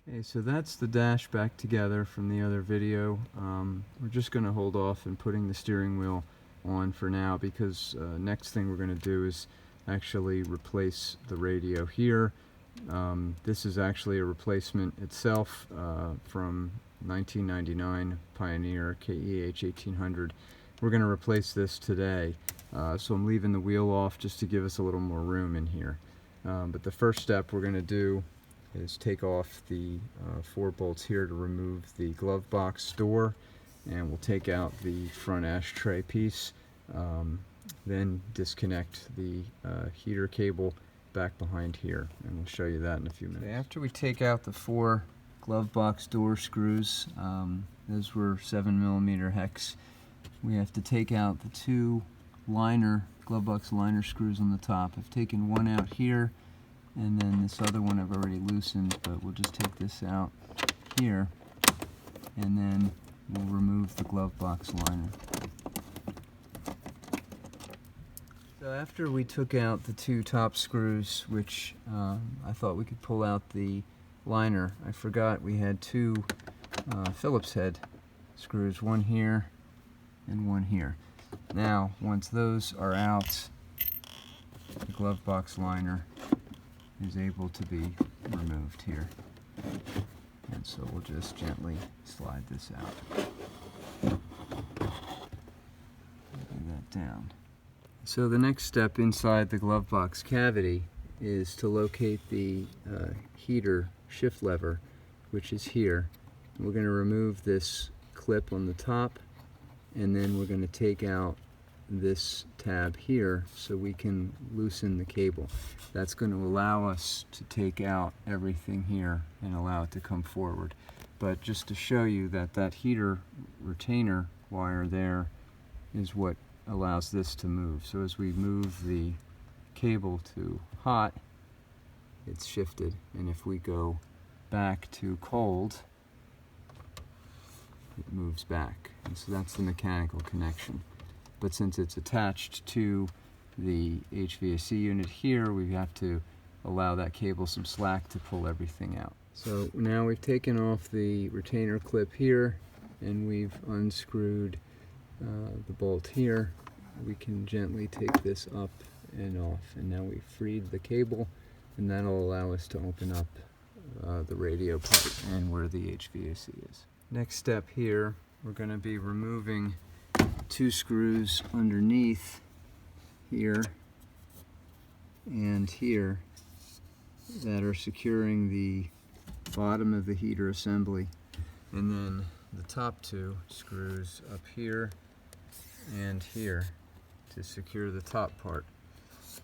Okay, so that's the dash back together from the other video. We're just going to hold off on putting the steering wheel on for now because next thing we're going to do is actually replace the radio here. This is actually a replacement itself from 1999 Pioneer KEH 1800. We're going to replace this today, so I'm leaving the wheel off just to give us a little more room in here. But the first step we're going to do is take off the 4 bolts here to remove the glove box door, and we'll take out the front ashtray piece, then disconnect the heater cable back behind here, and we'll show you that in a few minutes. Okay, after we take out the 4 glove box door screws, those were 7mm hex, we have to take out the 2 glove box liner screws on the top. I've taken one out here, and then this other one I've already loosened, but we'll just take this out here, and then we'll remove the glove box liner. So after we took out the 2 top screws, which I thought we could pull out the liner, I forgot we had 2 Phillips head screws, one here and one here. Now, once those are out, the glove box liner is able to be removed here. And so we'll just gently slide this out. Lay that down. So the next step inside the glove box cavity is to locate the heater shift lever, which is here. We're going to remove this clip on the top, and then we're going to take out this tab here so we can loosen the cable. That's going to allow us to take out everything here and allow it to come forward. But just to show you that that heater retainer wire there is what allows this to move. So as we move the cable to hot, it's shifted, and if we go back to cold, it moves back. And so that's the mechanical connection. But since it's attached to the HVAC unit here, we have to allow that cable some slack to pull everything out. So now we've taken off the retainer clip here, and we've unscrewed the bolt here. We can gently take this up and off, and now we've freed the cable, and that'll allow us to open up the radio part and where the HVAC is. Next step here, we're going to be removing 2 screws underneath here and here that are securing the bottom of the heater assembly, and then the top 2 screws up here and here to secure the top part.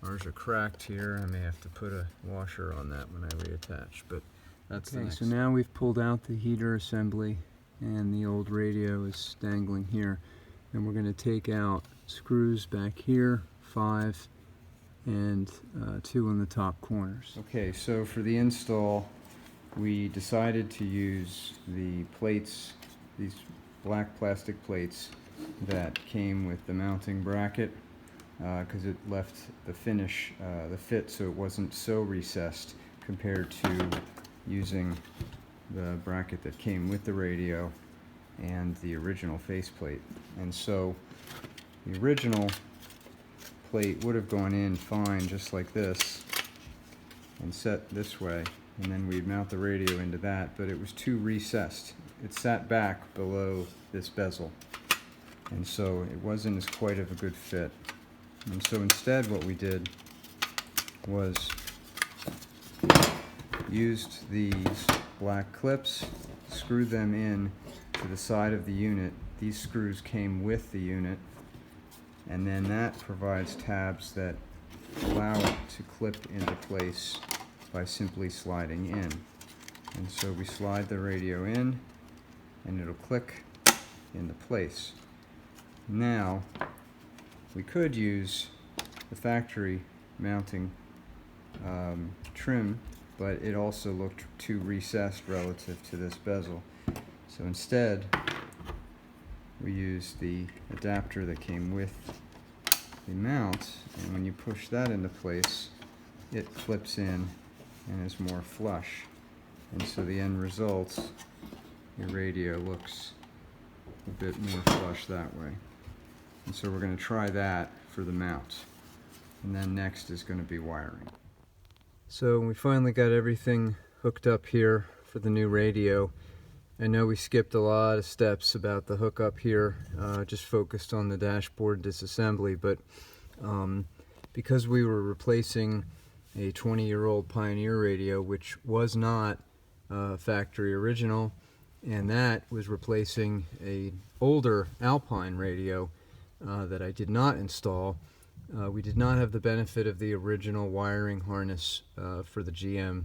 Ours are cracked here. I may have to put a washer on that when I reattach, but that's okay. So now we've pulled out the heater assembly, and the old radio is dangling here. And we're going to take out screws back here, 5, and 2 on the top corners. Okay, so for the install, we decided to use the plates, these black plastic plates that came with the mounting bracket, because it left the finish, the fit, so it wasn't so recessed compared to using the bracket that came with the radio and the original faceplate. And so the original plate would have gone in fine just like this and set this way, and then we'd mount the radio into that, but it was too recessed. It sat back below this bezel, and so it wasn't as quite of a good fit. And so instead what we did was used these black clips, screwed them in to the side of the unit. These screws came with the unit, and then that provides tabs that allow it to clip into place by simply sliding in. And so we slide the radio in, and it'll click into place. Now, we could use the factory mounting trim, but it also looked too recessed relative to this bezel. So instead, we used the adapter that came with the mount, and when you push that into place, it clips in and is more flush. and so the end result, your radio looks a bit more flush that way. And so we're going to try that for the mount. And then next is going to be wiring. So we finally got everything hooked up here for the new radio. I know we skipped a lot of steps about the hookup here, just focused on the dashboard disassembly, but because we were replacing a 20-year-old Pioneer radio, which was not factory original, and that was replacing an older Alpine radio that I did not install, we did not have the benefit of the original wiring harness for the GM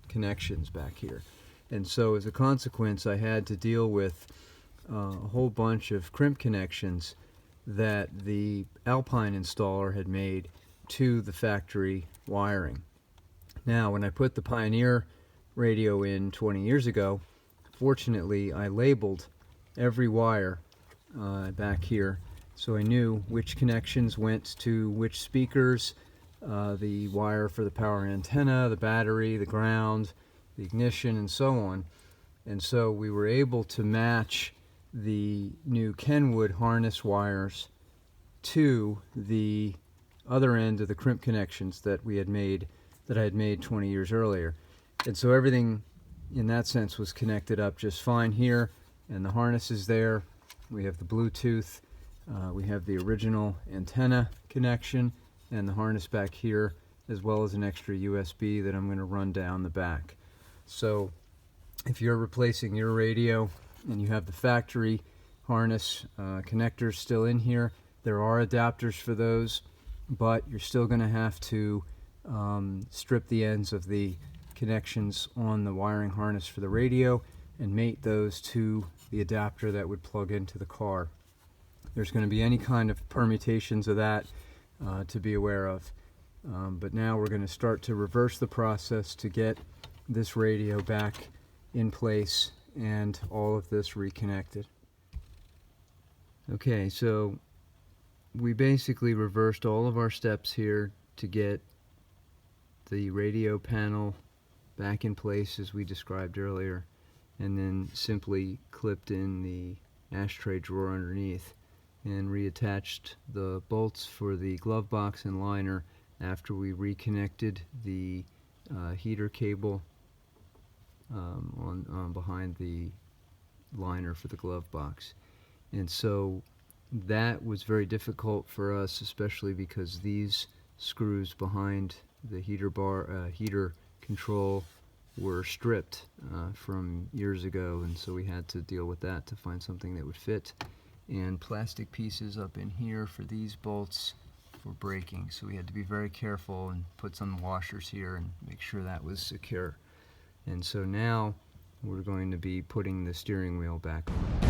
connections back here. And so as a consequence, I had to deal with a whole bunch of crimp connections that the Alpine installer had made to the factory wiring. Now, when I put the Pioneer radio in 20 years ago, fortunately I labeled every wire back here, so I knew which connections went to which speakers, the wire for the power antenna, the battery, the ground, the ignition, and so on. And so we were able to match the new Kenwood harness wires to the other end of the crimp connections that I had made 20 years earlier. And so everything in that sense was connected up just fine here, and the harness is there. We have the Bluetooth, we have the original antenna connection and the harness back here, as well as an extra USB that I'm going to run down the back. So if you're replacing your radio and you have the factory harness connectors still in here, there are adapters for those, but you're still going to have to strip the ends of the connections on the wiring harness for the radio and mate those to the adapter that would plug into the car. There's going to be any kind of permutations of that to be aware of. But now we're going to start to reverse the process to get this radio back in place and all of this reconnected. Okay, so we basically reversed all of our steps here to get the radio panel back in place as we described earlier, and then simply clipped in the ashtray drawer underneath and reattached the bolts for the glove box and liner after we reconnected the heater cable on behind the liner for the glove box. And so that was very difficult for us, especially because these screws behind the heater control were stripped from years ago, and so we had to deal with that to find something that would fit. And plastic pieces up in here for these bolts for braking, so we had to be very careful and put some washers here and make sure that was secure. And so now we're going to be putting the steering wheel back on.